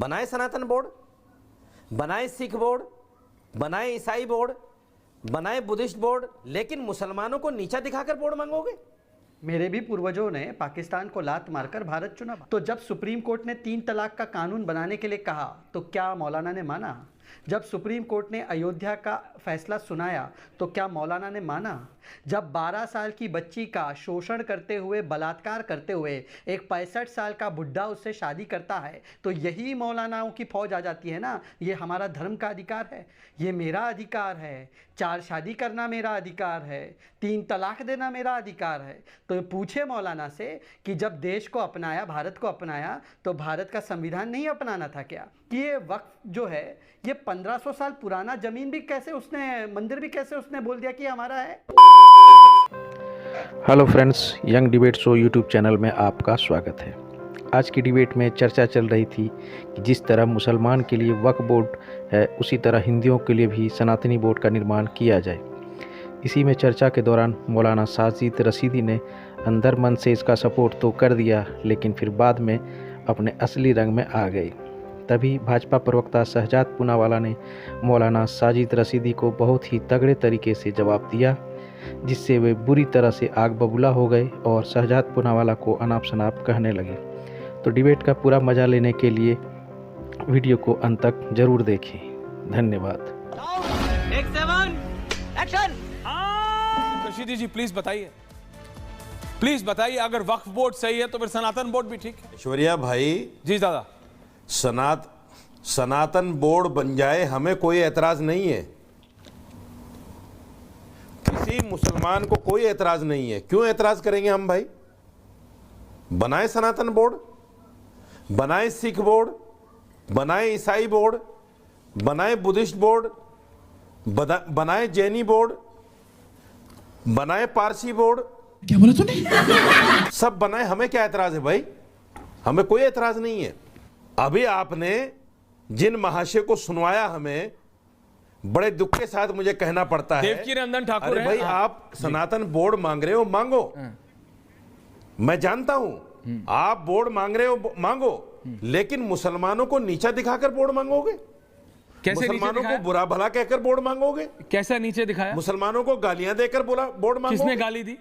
बनाए सनातन बोर्ड, बनाए सिख बोर्ड, बनाए ईसाई बोर्ड, बनाए बुद्धिस्ट बोर्ड, लेकिन मुसलमानों को नीचा दिखाकर बोर्ड मांगोगे? मेरे भी पूर्वजों ने पाकिस्तान को लात मारकर भारत चुना। तो जब सुप्रीम कोर्ट ने 3 तलाक का कानून बनाने के लिए कहा तो क्या मौलाना ने माना? जब सुप्रीम कोर्ट ने अयोध्या का फैसला सुनाया तो क्या मौलाना ने माना? जब 12 साल की बच्ची का शोषण करते हुए, बलात्कार करते हुए एक 65 साल का बुढ़ा उससे शादी करता है तो यही मौलानाओं की फौज आ जाती है ना, ये हमारा धर्म का अधिकार है, ये मेरा अधिकार है, 4 शादी करना मेरा अधिकार है, 3 तलाक देना मेरा अधिकार है। तो पूछे मौलाना से कि जब देश को अपनाया, भारत को अपनाया, तो भारत का संविधान नहीं अपनाना था क्या? कि ये वक्फ जो है ये 1500 साल पुराना जमीन भी कैसे उसने, मंदिर भी कैसे उसने बोल दिया कि हमारा है? Hello friends, young debate show YouTube channel में आपका स्वागत है। आज की डिबेट में चर्चा चल रही थी कि जिस तरह मुसलमान के लिए वक्फ बोर्ड है उसी तरह हिंदुओं के लिए भी सनातनी बोर्ड का निर्माण किया जाए। इसी में चर्चा के दौरान मौलाना साजिद रशीदी ने अंदर मन से इसका सपोर्ट तो कर दिया, लेकिन फिर बाद में अपने असली रंग में आ गए। तभी भाजपा प्रवक्ता शहजाद पूनावाला ने मौलाना साजिद रशीदी को बहुत ही तगड़े तरीके से जवाब दिया, जिससे वे बुरी तरह से आग बबूला हो गए और शहजाद पूनावाला को अनाप शनाप कहने लगे। तो डिबेट का पूरा मजा लेने के लिए वीडियो को अंत तक जरूर देखें। धन्यवाद। रशीदी जी प्लीज बताइए, अगर वक्फ बोर्ड सही है तो फिर सनातन बोर्ड भी ठीक है। ऐश्वर्या भाई जी दादा, सनातन बोर्ड बन जाए, हमें कोई एतराज नहीं है, किसी मुसलमान को कोई एतराज नहीं है। क्यों एतराज करेंगे हम भाई? बनाए सनातन बोर्ड, बनाए सिख बोर्ड, बनाए ईसाई बोर्ड, बनाए बुद्धिस्ट बोर्ड, बनाए जैनी बोर्ड, बनाए पारसी बोर्ड। क्या बोला तूने? सब बनाए, हमें क्या एतराज है भाई? हमें कोई एतराज नहीं है। अभी आपने जिन महाशय को सुनवाया, हमें बड़े दुख के साथ मुझे कहना पड़ता है, देवकी नंदन ठाकुर अरे भाई आप सनातन बोर्ड मांग रहे हो, मांगो, मैं जानता हूं आप बोर्ड मांग रहे हो, मांगो, लेकिन मुसलमानों को नीचा दिखाकर बोर्ड मांगोगे? कैसे मुसलमानों को बुरा भला कहकर बोर्ड मांगोगे? कैसा नीचे दिखाया? मुसलमानों को गालियां देकर बोर्ड मांगोगे? किसने गाली दी?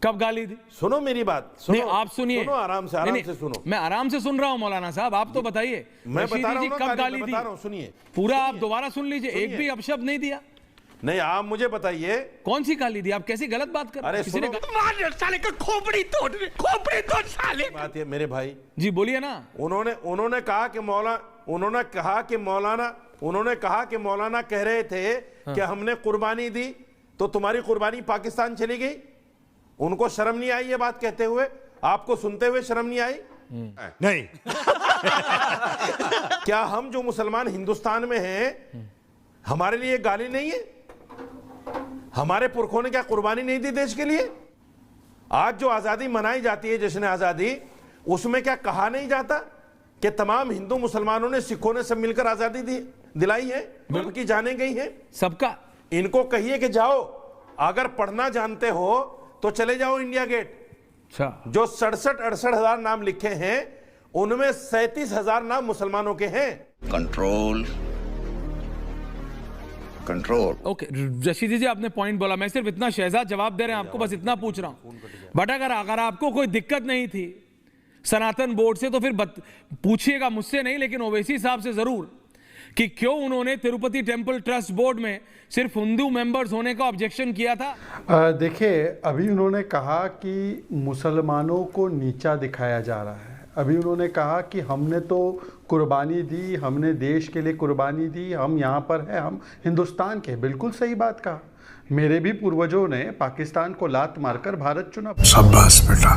कब गाली दी? सुनो मेरी बात, सुनो, नहीं, आप सुनिए, सुनो आराम से सुनो। मैं आराम से सुन रहा हूं मौलाना साहब, आप तो बताइए। मैं बता रहा हूं ना, कब गाली दी? सुनिए पूरा आप दोबारा सुन लीजिए, एक भी अपशब्द नहीं दिया। नहीं, आप मुझे बताइए कौन सी गाली दी? आप कैसी गलत बात कर रहे हैं? अरे किसी ने साले का खोपड़ी तोड़ साले। बात है मेरे भाई जी बोलिए ना। उन्होंने कहा कि मौलाना कह रहे थे कि हमने कुर्बानी दी तो तुम्हारी कुर्बानी पाकिस्तान चली गई। उनको शर्म नहीं आई ये बात कहते हुए? आपको सुनते हुए शर्म नहीं आई? नहीं। क्या हम जो मुसलमान हिंदुस्तान में हैं, हमारे लिए गाली नहीं है? हमारे पुरखों ने क्या कुर्बानी नहीं दी देश के लिए? आज जो आजादी मनाई जाती है, जश्न आजादी, उसमें क्या कहा नहीं जाता कि तमाम हिंदू मुसलमानों ने, सिखों ने सब मिलकर आजादी दिलाई है, उनकी जानें गई हैं सबका? इनको इनको कहिए कि जाओ, अगर पढ़ना जानते हो तो चले जाओ इंडिया गेट। अच्छा, जो 67-68 हजार नाम लिखे हैं, उनमें 37,000 नाम मुसलमानों के हैं। कंट्रोल। ओके रशीदी जी, आपने पॉइंट बोला, मैं सिर्फ इतना, शहजाद जवाब दे रहे हैं आपको, बस इतना पूछ रहा हूं। बट अगर आपको कोई दिक्कत नहीं थी सनातन बोर्ड से तो फिर पूछिएगा, मुझसे नहीं लेकिन ओवैसी साहब से जरूर, कि क्यों उन्होंने तिरुपति टेंपल ट्रस्ट बोर्ड में सिर्फ हिंदू मेंबर्स होने का ऑब्जेक्शन किया था। देखिए, अभी उन्होंने कहा कि मुसलमानों को नीचा दिखाया जा रहा है। अभी उन्होंने कहा कि हमने तो कुर्बानी दी, हमने देश के लिए कुर्बानी दी, हम यहाँ पर हैं, हम हिंदुस्तान के। बिल्कुल सही बात कहा। मेरे भी पूर्वजों ने पाकिस्तान को लात मारकर भारत चुना। शाबाश बेटा,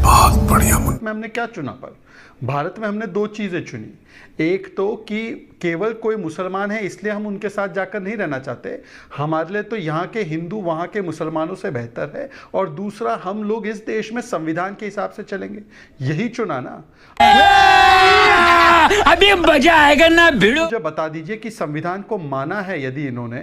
बहुत बढ़िया। में हमने क्या चुना? पर भारत में हमने 2 चीज़ें चुनी। एक तो कि केवल कोई मुसलमान है इसलिए हम उनके साथ जाकर नहीं रहना चाहते, हमारे लिए तो यहाँ के हिंदू वहाँ के मुसलमानों से बेहतर है। और दूसरा, हम लोग इस देश में संविधान के हिसाब से चलेंगे, यही चुना ना। अभी मजा आएगा ना भिड़ो। मुझे बता दीजिए कि संविधान को माना है यदि इन्होंने,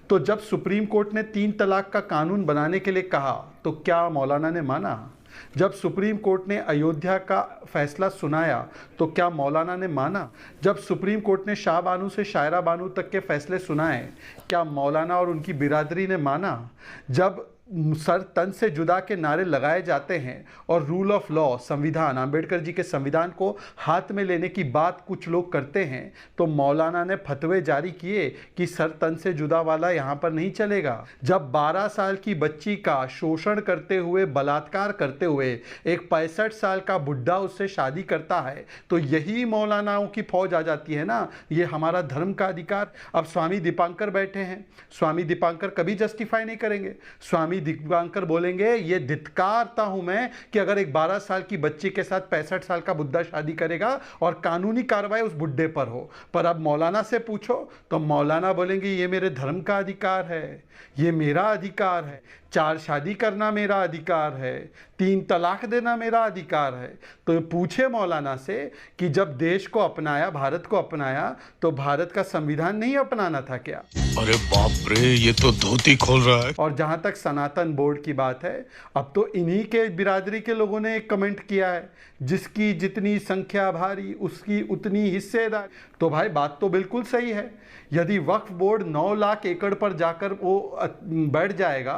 तो जब सुप्रीम कोर्ट ने 3 तलाक का कानून बनाने के लिए कहा तो क्या मौलाना ने माना? जब सुप्रीम कोर्ट ने अयोध्या का फैसला सुनाया तो क्या मौलाना ने माना? जब सुप्रीम कोर्ट ने शाह बानू से शायरा बानू तक के फैसले सुनाए, क्या मौलाना और उनकी बिरादरी ने माना? जब सर तन से जुदा के नारे लगाए जाते हैं और रूल ऑफ लॉ, संविधान, अंबेडकर जी के संविधान को हाथ में लेने की बात कुछ लोग करते हैं, तो मौलाना ने फतवे जारी किए कि सर तन से जुदा वाला यहाँ पर नहीं चलेगा। जब 12 साल की बच्ची का शोषण करते हुए, बलात्कार करते हुए एक 65 साल का बुढ़ा उससे शादी करता है, तो यही मौलानाओं की फौज आ जाती है ना, ये हमारा धर्म का अधिकार। अब स्वामी दीपांकर बैठे हैं, स्वामी दीपांकर कभी जस्टिफाई नहीं करेंगे। स्वामी दीपांकर बोलेंगे ये धिक्कारता हूं मैं कि अगर एक 12 साल की बच्ची के साथ 65 साल का बुड्ढा शादी करेगा और कानूनी कार्रवाई उस बुड्ढे पर हो। पर अब मौलाना से पूछो तो मौलाना बोलेंगे ये मेरे धर्म का अधिकार है, ये मेरा अधिकार है, 4 शादी करना मेरा अधिकार है, 3 तलाक देना मेरा अधिकार है। तो पूछे मौलाना से कि जब देश को अपनाया, भारत को अपनाया, तो भारत का संविधान नहीं अपनाना था क्या? अरे बाप रे, ये तो धोती खोल रहा है। और जहां तक सनातन बोर्ड की बात है, अब तो इन्हीं के बिरादरी के लोगों ने एक कमेंट किया है, जिसकी जितनी संख्या भारी उसकी उतनी हिस्सेदार। तो भाई बात तो बिल्कुल सही है। यदि वक्फ बोर्ड 9 लाख एकड़ पर जाकर वो बैठ जाएगा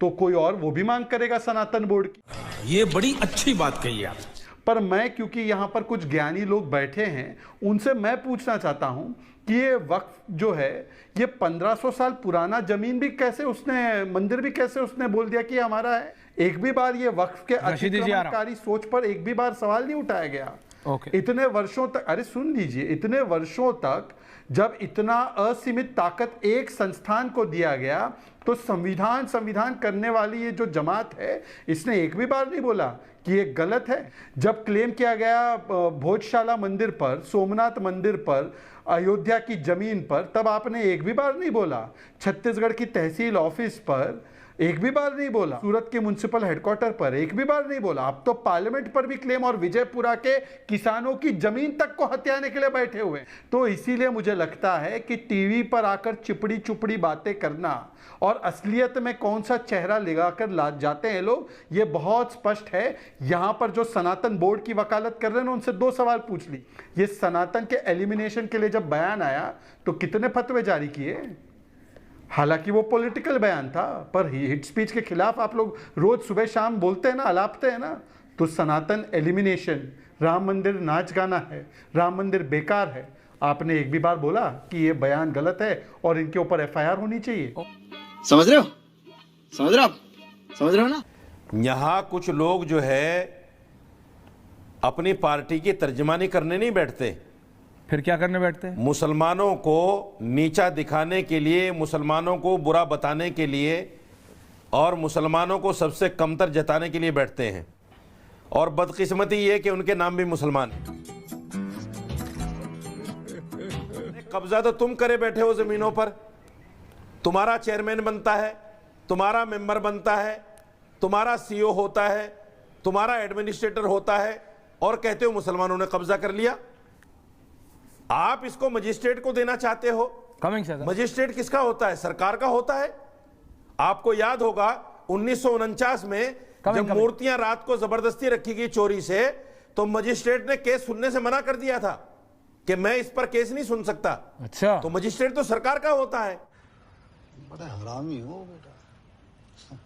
तो कोई और वो भी मांग करेगा सनातन बोर्ड की। ये बड़ी अच्छी बात कही आप। पर मैं, क्योंकि यहाँ पर कुछ ज्ञानी लोग बैठे हैं, उनसे मैं पूछना चाहता हूँ कि ये वक्फ जो है, ये 1500 साल पुराना जमीन भी कैसे उसने, मंदिर भी कैसे उसने बोल दिया कि हमारा है? एक भी बार ये वक्फ के अतिक्रमणकारी सोच पर एक भी बार सवाल नहीं उठाया गया। इतने वर्षों तक, अरे सुन लीजिए, इतने वर्षों तक जब इतना असीमित ताकत एक संस्थान को दिया गया, तो संविधान करने वाली ये जो जमात है, इसने एक भी बार नहीं बोला कि ये गलत है। जब क्लेम किया गया भोजशाला मंदिर पर, सोमनाथ मंदिर पर, अयोध्या की जमीन पर, तब आपने एक भी बार नहीं बोला। छत्तीसगढ़ की तहसील ऑफिस पर एक भी बार नहीं बोला। सूरत के म्युनिसिपल हेडक्वार्टर पर एक भी बार नहीं बोला। अब तो पार्लियामेंट पर भी क्लेम, और विजयपुरा के किसानों की जमीन तक को हथियाने के लिए बैठे हुए। तो इसीलिए मुझे लगता है कि टीवी पर आकर चिपड़ी चुपड़ी बातें करना और असलियत में कौन सा चेहरा लगाकर ला जाते हैं लोग, ये बहुत स्पष्ट है। यहां पर जो सनातन बोर्ड की वकालत कर रहे हैं ना, उनसे 2 सवाल पूछ ली। ये सनातन के एलिमिनेशन के लिए जब बयान आया तो कितने फतवे जारी किए? हालांकि वो पॉलिटिकल बयान था, पर हिट स्पीच के खिलाफ आप लोग रोज सुबह शाम बोलते हैं ना, अलापते हैं ना। तो सनातन एलिमिनेशन, राम मंदिर नाच गाना है, राम मंदिर बेकार है, आपने एक भी बार बोला कि ये बयान गलत है और इनके ऊपर FIR होनी चाहिए? समझ रहे हो? समझ रहे हो आप? समझ रहे हो ना? यहां कुछ लोग जो है अपनी पार्टी की तर्जमानी करने नहीं बैठते, फिर क्या करने बैठते हैं? मुसलमानों को नीचा दिखाने के लिए, मुसलमानों को बुरा बताने के लिए और मुसलमानों को सबसे कमतर जताने के लिए बैठते हैं। और बदकिस्मती ये कि उनके नाम भी मुसलमान हैं। कब्जा तो तुम करे बैठे हो जमीनों पर, तुम्हारा चेयरमैन बनता है, तुम्हारा मेंबर बनता है, तुम्हारा CEO होता है, तुम्हारा एडमिनिस्ट्रेटर होता है, और कहते हो मुसलमानों ने कब्जा कर लिया। आप इसको मजिस्ट्रेट को देना चाहते हो। मजिस्ट्रेट किसका होता है? सरकार का होता है। आपको याद होगा 1949 में जब मूर्तियां रात को जबरदस्ती रखी गई चोरी से, तो मजिस्ट्रेट ने केस सुनने से मना कर दिया था कि मैं इस पर केस नहीं सुन सकता। अच्छा, तो मजिस्ट्रेट तो सरकार का होता है। बड़ा हरामी हो बेटा।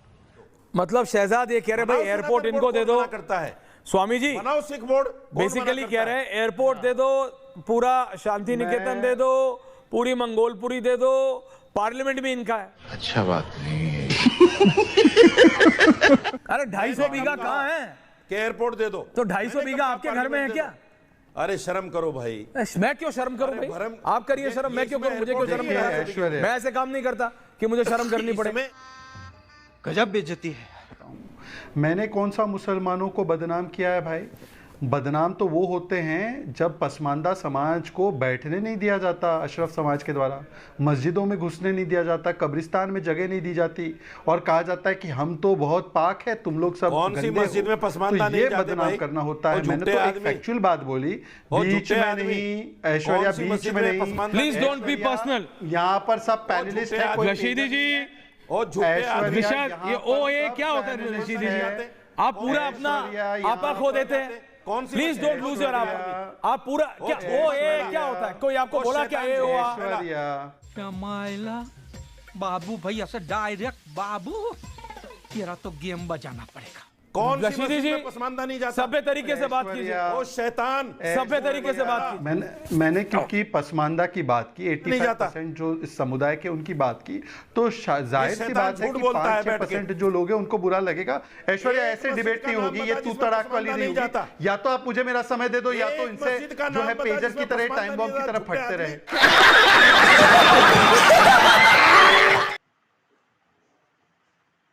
मतलब शहजाद ये कह रहे भाई एयरपोर्ट इनको दे दो, करता है स्वामी जी बनाओ सिख बोर्ड, बेसिकली कह रहे हैं एयरपोर्ट दे दो, पूरा शांति निकेतन दे दो, पूरी मंगोलपुरी दे दो, पार्लियामेंट भी इनका है। अच्छा बात नहीं है। अरे 250 बीघा कहाँ है कि एयरपोर्ट दे दो? तो 250 बीघा आपके घर में है क्या? अरे शर्म करो भाई। मैं क्यों शर्म करूं भाई? आप करिए शर्म, मैं क्यों करूं? मुझे क्यों शर्म करना? मैं ऐसे काम नहीं करता कि मुझे शर्म करनी पड़े। गजब बेइज्जती है। मैंने कौन सा मुसलमानों को बदनाम किया है भाई? बदनाम तो वो होते हैं जब पसमानदा समाज को बैठने नहीं दिया जाता, अशरफ समाज के द्वारा मस्जिदों में घुसने नहीं दिया जाता, कब्रिस्तान में जगह नहीं दी जाती, और कहा जाता है कि हम तो बहुत पाक है, तुम लोग सब कौन सी मस्जिद में पसमानदा नहीं जाते? बदनाम करना होता है। मैंने तो एक फैक्चुअल बात बोली, बीच में नहीं, ऐश्वर्या बीच में नहीं। Please don't be personal. यहाँ पर सब पैनलिस्ट है। रशीदी जी, और झूठे ये क्या होता है रशीदी जी? आप पूरा अपना आपा खो देते हैं। कौन सी प्लीज डोंट लूज योर आप पूरा क्या ओ ए क्या होता है? कोई आपको बोला क्या ए हुआ? मायला बाबू भाई ऐसे डायरेक्ट बाबू तेरा तो गेम बजाना पड़ेगा। कौन सी रशीदी मस्जिद जी में पसमानदा नहीं जाता? सभ्य तरीके से बात कीजिए। ओ शैतान, सभ्य तरीके से बात कीजिए। मैंने क्योंकि पसमानदा की बात की, 85% जो इस समुदाय के उनकी बात की, तो जाहिर सी बात है कि 5-6% जो लोग हैं उनको बुरा लगेगा। ऐश्वर्या ऐसे डिबेट नहीं होगी, ये तू तड़ाक वाली नहीं होगी। या तो आप मुझे मेरा समय दे दो, या तो इनसे जो है पेजर की तरह टाइम बॉम्ब की तरह फटते रहे।